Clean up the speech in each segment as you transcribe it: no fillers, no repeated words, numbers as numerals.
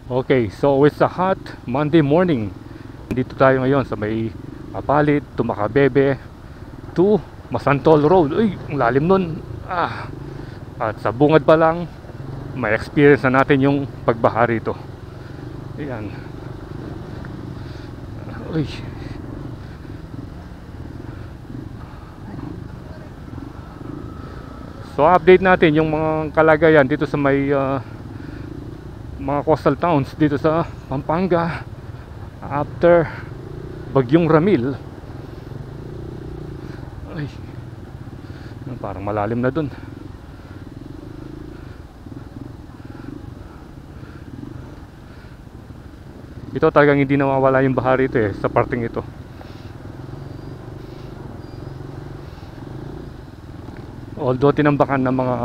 Okay, so it's a hot Monday morning. Dito tayo ngayon sa may Apalit to Macabebe to Masantol Road. Uy, ang lalim nun. At sa bungad pa lang, may experience na natin yung pagbaha rito. Ayan. Uy. So update natin yung mga kalagayan dito sa may mga coastal towns dito sa Pampanga after Bagyong Ramil. Ay, parang malalim na dun. Ito talagang hindi nawawala yung baha rito sa parting ito. Although tinambakan ng mga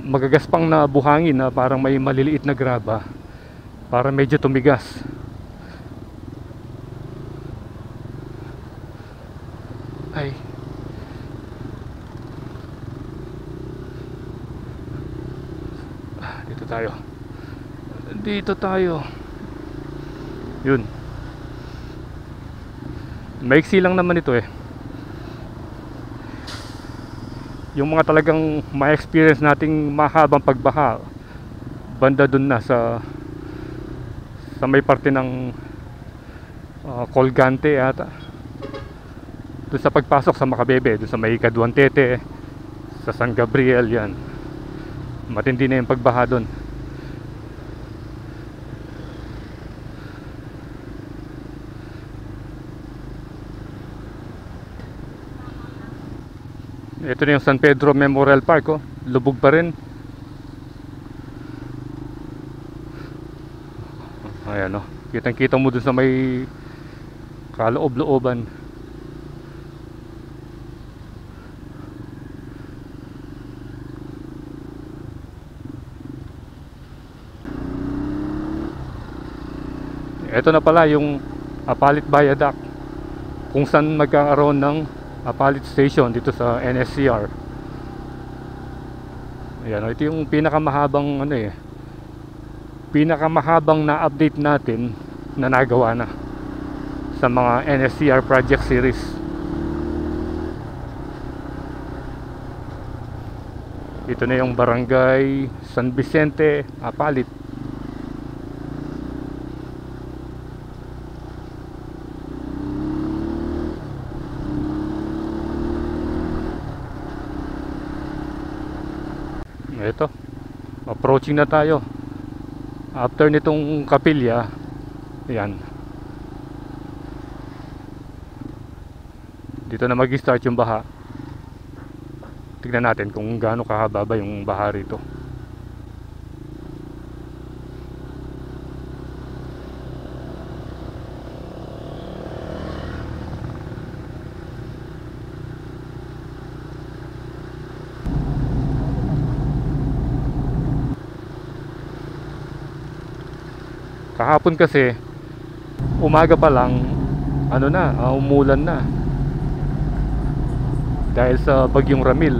magagaspang na buhangin na parang may maliliit na graba para medyo tumigas. Ay, dito tayo. Yun, maiksi lang naman ito yung mga talagang ma-experience nating mahabang pagbaha banda dun na sa may parte ng Colgante ata, dun sa pagpasok sa Macabebe, dun sa may Caduantete, sa San Gabriel. Yan, matindi na yung pagbaha dun. Ito na yung San Pedro Memorial Park, lubog pa rin. Ayan, kitang kita mo dun sa may kaloob-looban. Ito na pala yung Apalit Viaduct, kung saan magkakaroon ng Apalit Station dito sa NSCR. Ayan, ito yung pinakamahabang pinakamahabang na-update natin na nagawa na sa mga NSCR project series. Ito na yung Barangay San Vicente, Apalit. Ito, approaching na tayo after nitong kapilya. Ayan, dito na mag-start yung baha. Tignan natin kung gaano kahaba ba yung baha rito. Kahapon kasi umaga pa lang umulan na dahil sa Bagyong Ramil.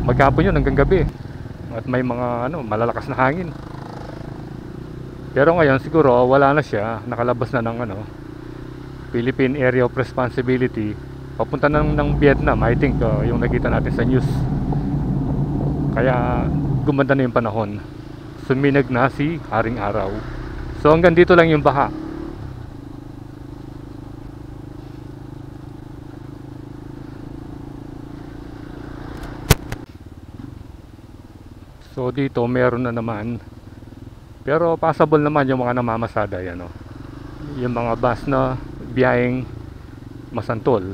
Maghapon yun hanggang gabi, at may mga malalakas na hangin. Pero ngayon siguro wala na siya, nakalabas na ng Philippine Area of Responsibility, papunta ng Vietnam, I think, yung nakita natin sa news. Kaya gumanda na yung panahon, suminag na si Haring Araw. So hanggang dito lang yung baha. So dito meron na naman, pero passable naman yung mga namamasada. Yan, yung mga bus na biyaheng Masantol.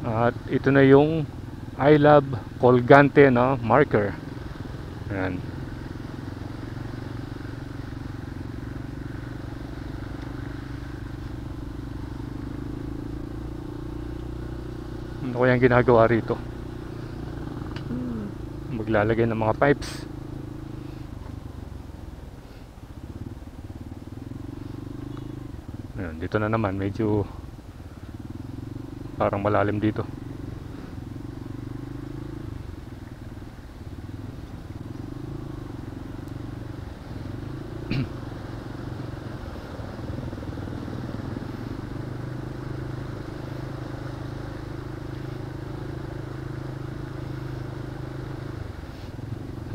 At ito na yung I Love Colgante na marker. Yan. Ano kaya ang ginagawa rito? Maglalagay ng mga pipes. Ayan, dito na naman medyo parang malalim dito.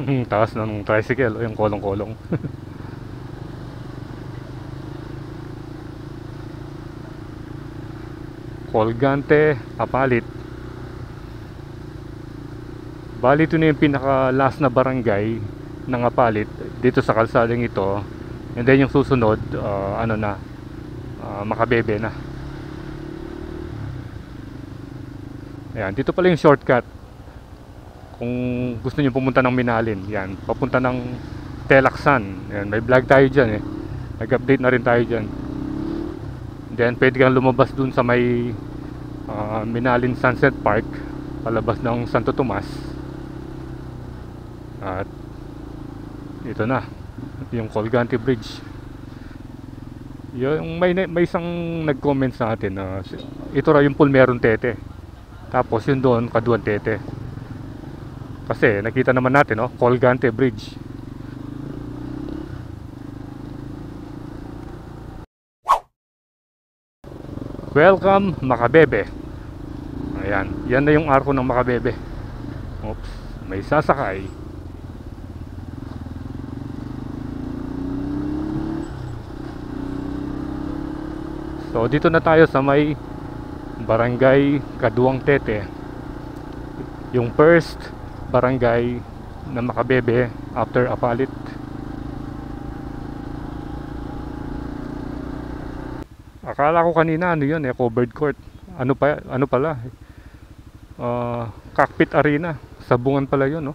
Taas ng tricycle o yung kolong-kolong. Colgante, Apalit. Bali ito na yung pinaka last na barangay ng Apalit dito sa kalsadang ito. And then yung susunod, ano na, Makabebe na. Ayan, dito pala yung shortcut. Kung gusto niyo pumunta ng Minalin, yan, papunta ng Telaksan. Ayan, may vlog tayo dyan eh. Nag-update na rin tayo dyan. Then pwede kang lumabas dun sa may Minalin Sunset Park, palabas ng Santo Tomas. At ito na yung Colgante Bridge. Yung may isang nag-comment sa atin na ito raw yung Pulmeron Tete. Tapos yun doon Kaduan Tete. Kasi nakita naman natin, no, Colgante Bridge. Welcome Makabebe. Ayan, yan na yung arko ng Makabebe. Oops, may sasakay. So dito na tayo sa may Barangay Kaduang Tete, yung first barangay na Makabebe after Apalit. Akala ko kanina ano yun eh, covered court. Ano pala? Cockpit Arena. Sabungan pala yun, no?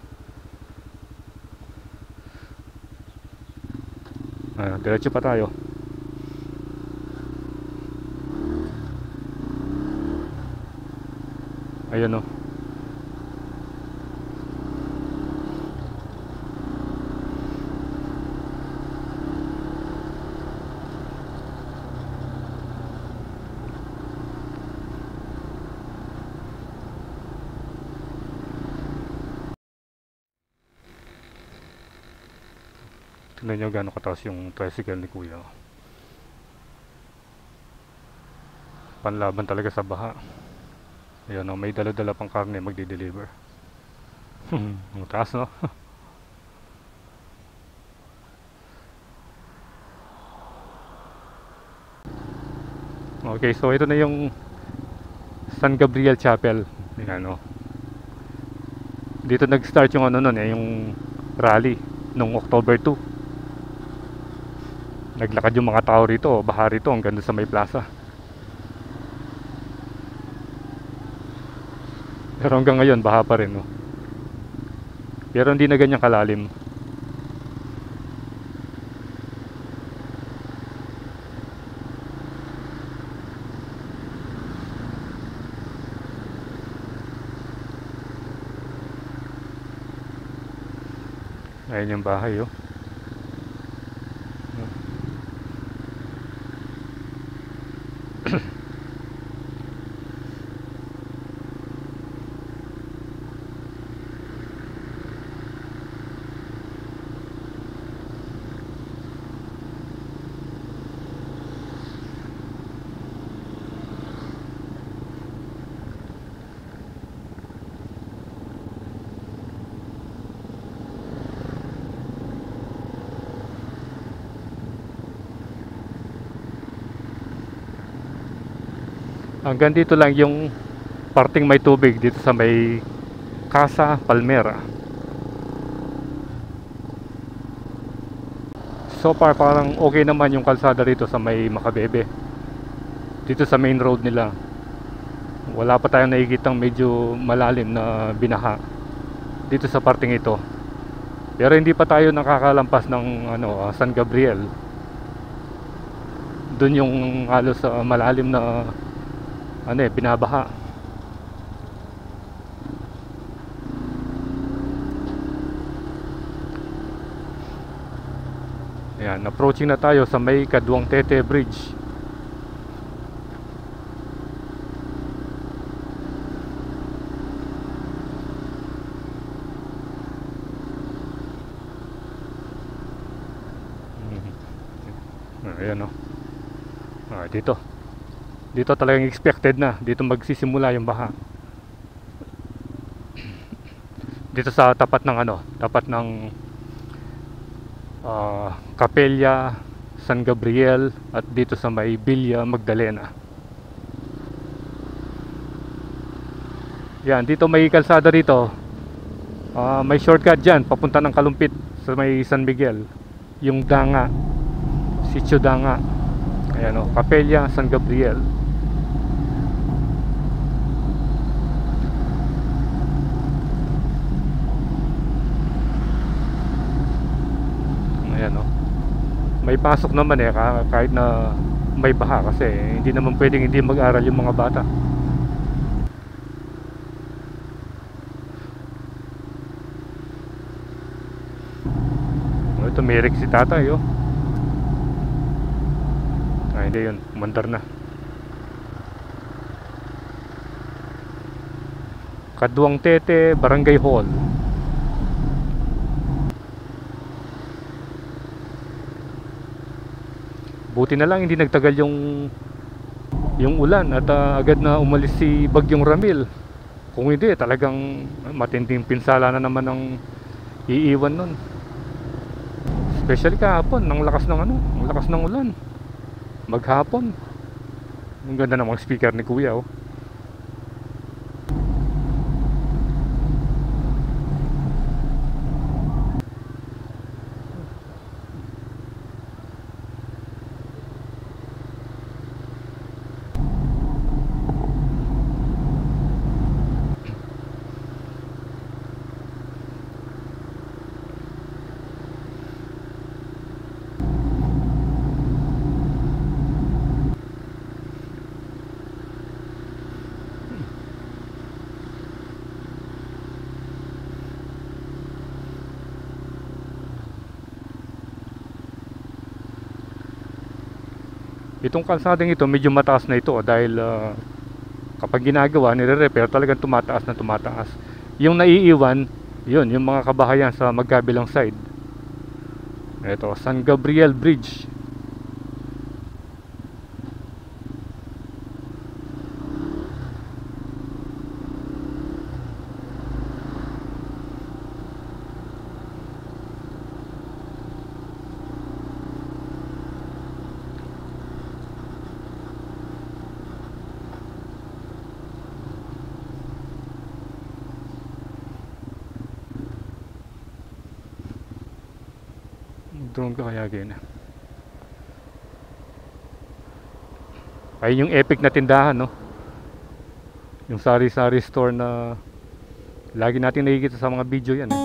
Diretso pa tayo. Ayun, no. Tignan nyo gano'ng kataas yung tricycle ni Kuya. Panlaban talaga sa baha. Ayun, no, may dala-dala pang karne magdi-deliver. Ang taas, no? Okay, so ito na yung San Gabriel Chapel. Ayan, no. Dito nag-start yung ano nun eh, yung rally nung October 2. Naglakad yung mga tao rito, baha rito hanggang sa may plaza. Pero hanggang ngayon baha pa rin, no. Pero hindi na ganyan kalalim. Ayan yung bahay, oh. Hanggang dito lang yung parting may tubig dito sa may Casa Palmera. So far parang okay naman yung kalsada rito sa may Makabebe. Dito sa main road nila. Wala pa tayong nakikitang medyo malalim na binaha dito sa parting ito. Pero hindi pa tayo nakakalampas ng San Gabriel. Doon yung halos malalim na binabaha. Ayan, approaching na tayo sa may Kaduang Tete Bridge. Ayan, no. Dito talagang expected na. Dito magsisimula yung baha. dito sa tapat ng ano, tapat ng Capella San Gabriel at dito sa may Villa Magdalena. Yan, dito may kalsada dito. May shortcut dyan papunta ng Kalumpit sa may San Miguel, yung Danga, Sitio Danga. Ayan o, Capella San Gabriel. Ayan o, may pasok naman kahit na may baha, kasi hindi naman pwedeng hindi mag-aral yung mga bata. Tumirik si tatay oh. Hindi yun, umandar na. Kaduang Tete Barangay Hall. Buti na lang hindi nagtagal yung ulan at agad na umalis si Bagyong Ramil. Kung hindi, talagang matinding pinsala na naman ang iiwan nun. Especially kahapon, ang lakas ng ulan. Maghapon. Ang ganda ng mga speaker ni Kuya oh. Itong kalsadang ito medyo mataas na ito dahil kapag ginagawa, nire-repair, talagang tumataas na tumataas. Yung naiiwan, yun, yung mga kabahayan sa magkabilang side. Ito, San Gabriel Bridge. Drone ka kaya gina. Ayun yung epic na tindahan no. Yung sari-sari store na lagi natin nakikita sa mga video yan eh.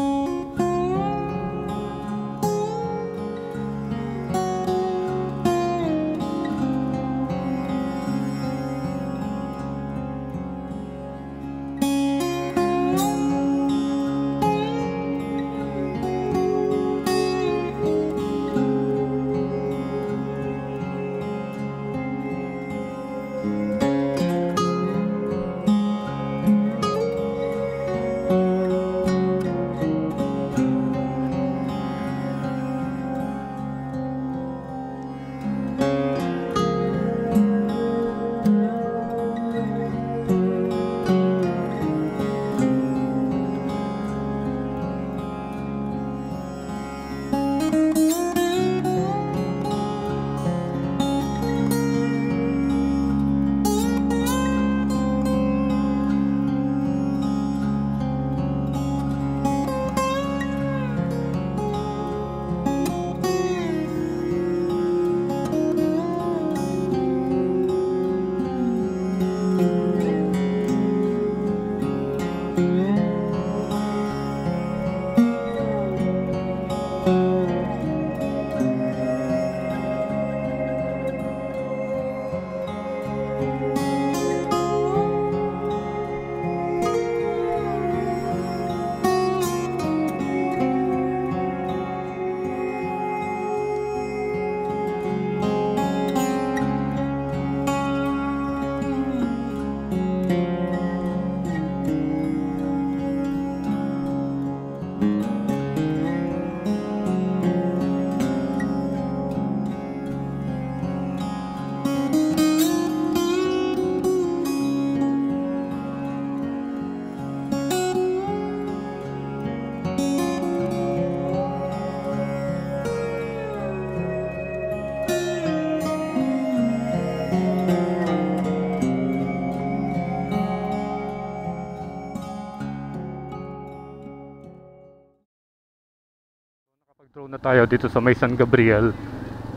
Road na tayo dito sa may San Gabriel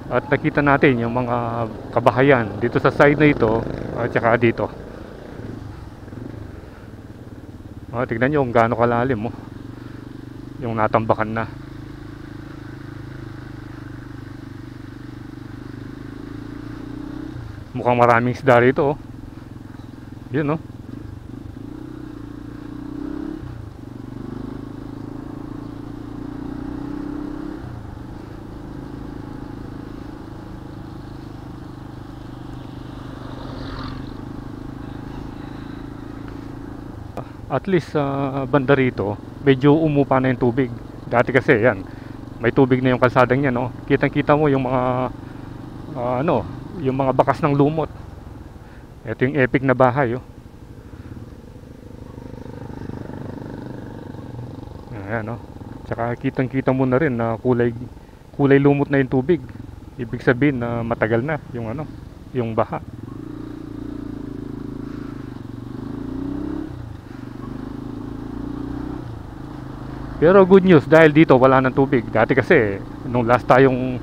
at nakita natin yung mga kabahayan dito sa side na ito at saka dito. Tignan nyo kung gaano kalalim yung natambakan na. Mukhang maraming isda rito yun At least sa banda rito medyo umupa na yung tubig. Dati kasi yan, may tubig na yung kalsadang yan Kitang kita mo yung mga yung mga bakas ng lumot. Ito yung epic na bahay ayan tsaka kitang kita mo na rin na kulay lumot na yung tubig. Ibig sabihin na matagal na yung baha. Pero good news dahil dito wala nang tubig. Dati kasi nung last tayong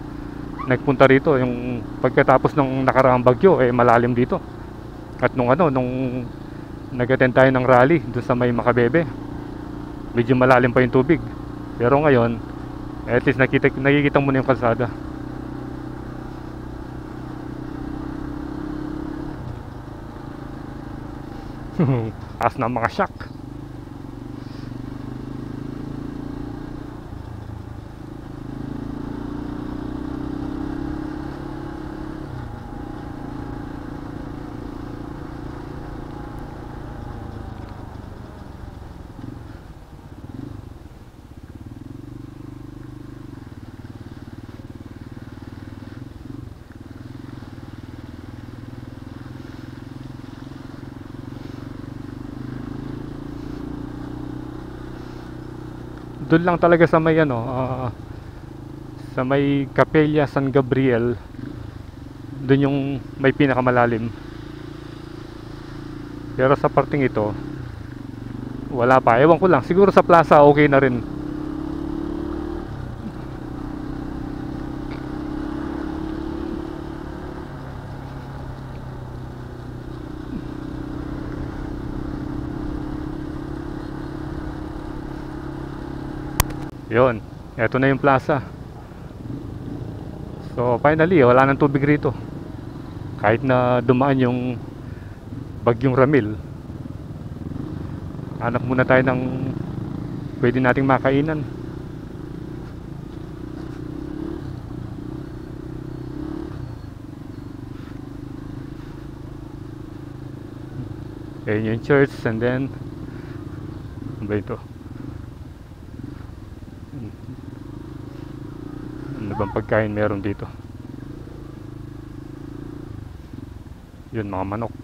nagpunta rito, yung pagkatapos ng nakaraang bagyo malalim dito. At nung nag-attend tayo ng rally doon sa may Makabebe, medyo malalim pa yung tubig. Pero ngayon at least nakikita mo na yung kalsada. As na mga shock. Doon lang talaga sa may sa may Capella San Gabriel, doon yung may pinakamalalim. Pero sa parting ito wala pa, ewan ko lang, siguro sa plaza okay na rin. Yun, eto na yung plaza. So finally wala nang tubig rito. Kahit na dumaan yung bagyong Ramil. Hanap muna tayo ng pwede nating makainan. Ayan yung church, and then ano ba ito? Ano bang pagkain meron dito? Yun, mga manok.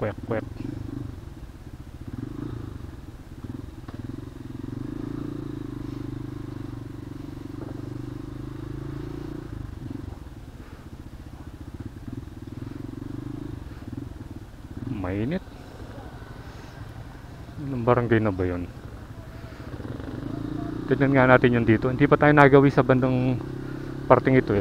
Kwek kwek. Mainit. Anong barangay na ba yun? Tignan nga natin yun dito. Hindi pa tayo nagawi sa bandang parting ito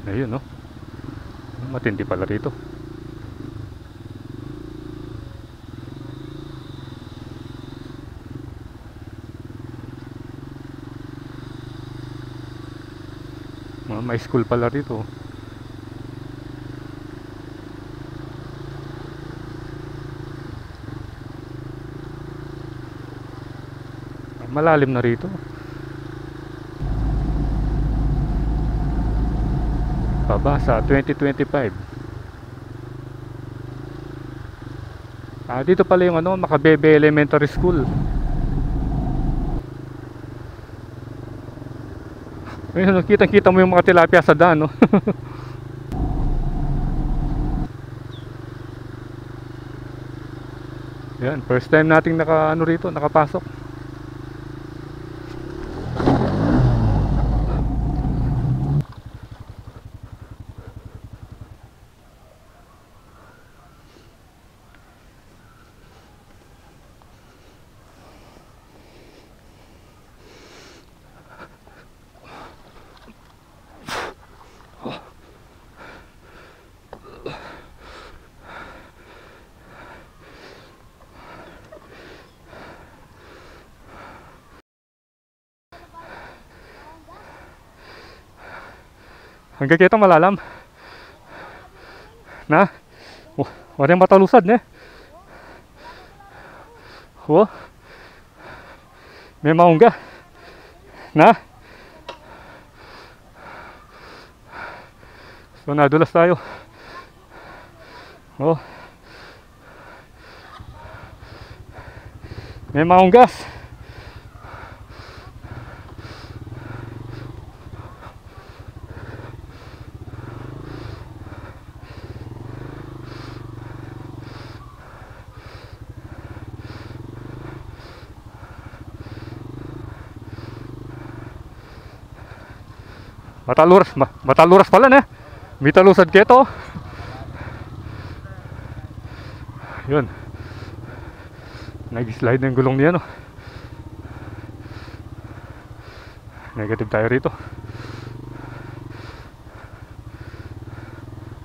Ayun matindi pala rito. May school pala rito. Malalim na rito. Baba sa 2025. Dito pala yung Makabebe Elementary School. Ayun, kitang-kita mo yung mga tilapia sa daan Yan, first time nating nakapasok. Hanggang kita malalam. Na? Wala yung matalusad ne? Oh. May maungga. Na? So nadulas tayo. Oh. May maunggas. Mataluras pala na. May talusad keto. Yun. Nag-slide na yung gulong niya, no. Negative tayo rito.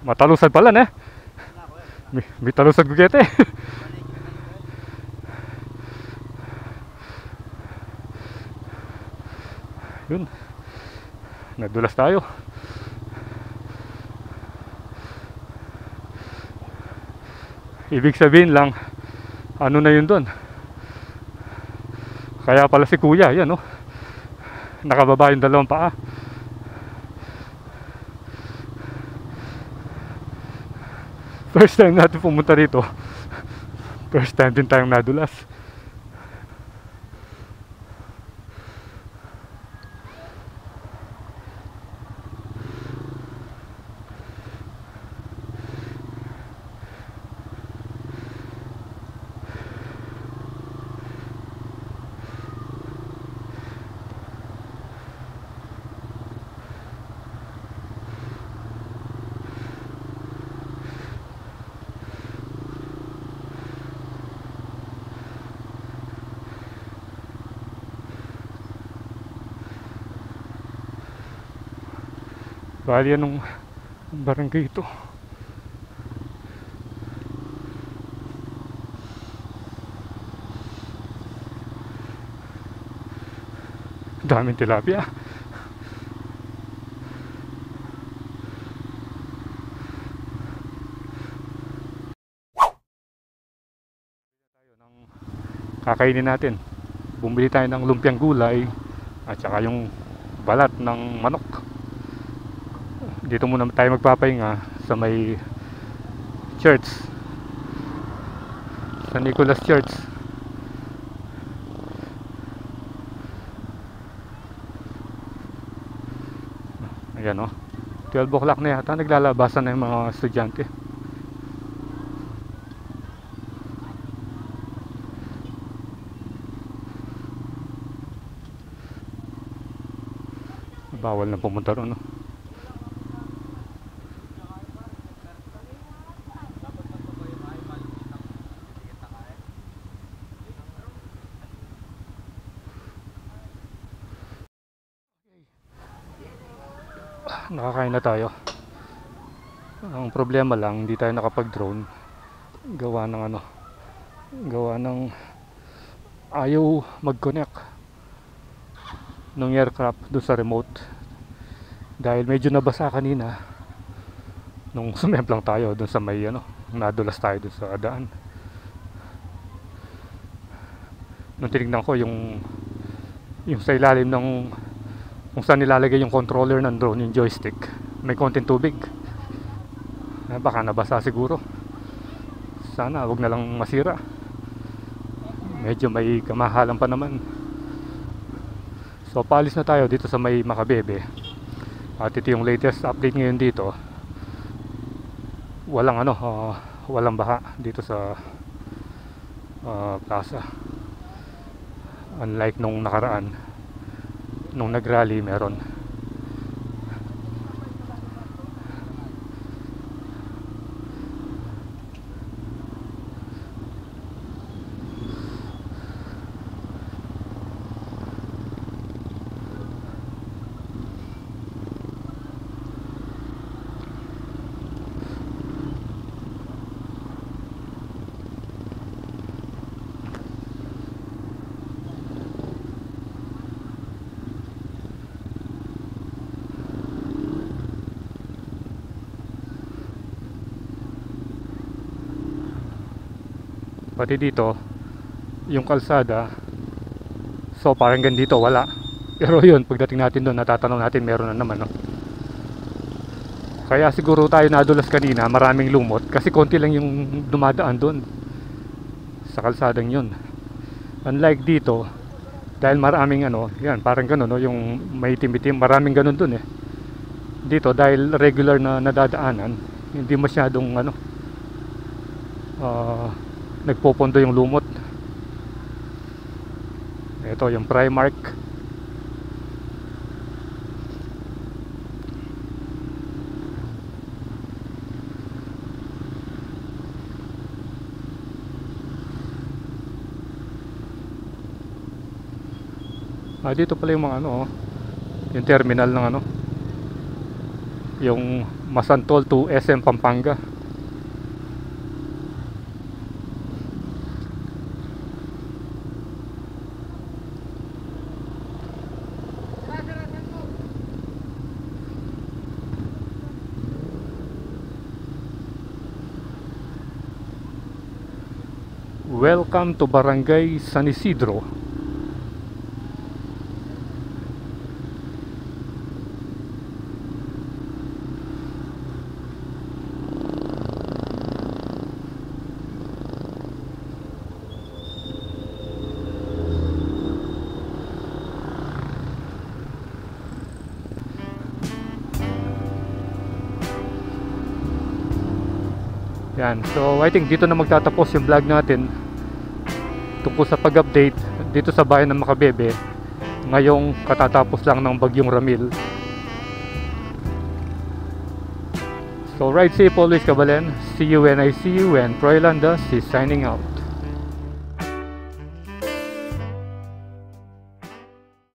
Matalusad pala na. May talusad ko kete. Yun. Nadulas tayo. Ibig sabihin lang, ano na yun doon. Kaya pala si kuya, yan no. Nakababa yung dalawang paa. First time natin pumunta rito. First time din tayong nadulas. Bali anong barangay ito? Daming tilapia. Kakainin natin. Bumili tayo ng lumpiang gulay at saka yung balat ng manok. Dito muna tayo magpapahinga sa may church, sa Nicholas Church. Ayan o, 12 o'clock na yata, naglalabasan na yung mga estudyante. Bawal na pumunta ron, no? Nakakain na tayo. Ang problema lang, hindi tayo nakapag-drone. Gawa ng ayaw mag-connect ng aircraft doon sa remote. Dahil medyo nabasa kanina nung sumemplang tayo doon sa may nadulas tayo doon sa daan. Nung tinignan ko yung sa ilalim ng kung saan nilalagay yung controller ng drone, yung joystick, may konting tubig. Baka nabasa siguro. Sana wag na lang masira. Medyo may kamahalan pa naman. So paalis na tayo dito sa may Makabebe. At ito yung latest update ngayon dito. Walang baha dito sa plaza. Unlike nung nakaraan, nung nag-rally meron. Pati dito yung kalsada, so parang ganito wala. Pero yun, pagdating natin doon, natatanaw natin meron na naman, no? Kaya siguro tayo nadulas kanina, maraming lumot kasi konti lang yung dumadaan doon sa kalsadang yun. Unlike dito, dahil maraming ano, yan parang gano'n, no? Yung may itim-itim, maraming gano'n doon eh. Dito dahil regular na nadadaanan, hindi masyadong ano, nagpopondo yung lumot. Ito yung Primark. Dito pala yung mga ano, yung terminal ng ano, yung Masantol to SM Pampanga. Welcome to Barangay San Isidro. Yan, so I think dito na magtatapos yung vlog natin tungkol sa pag-update dito sa bayan ng Makabebe ngayong katatapos lang ng bagyong Ramil. So ride safe always, Kabalen. See you when I see you, and Troy Landas is signing out.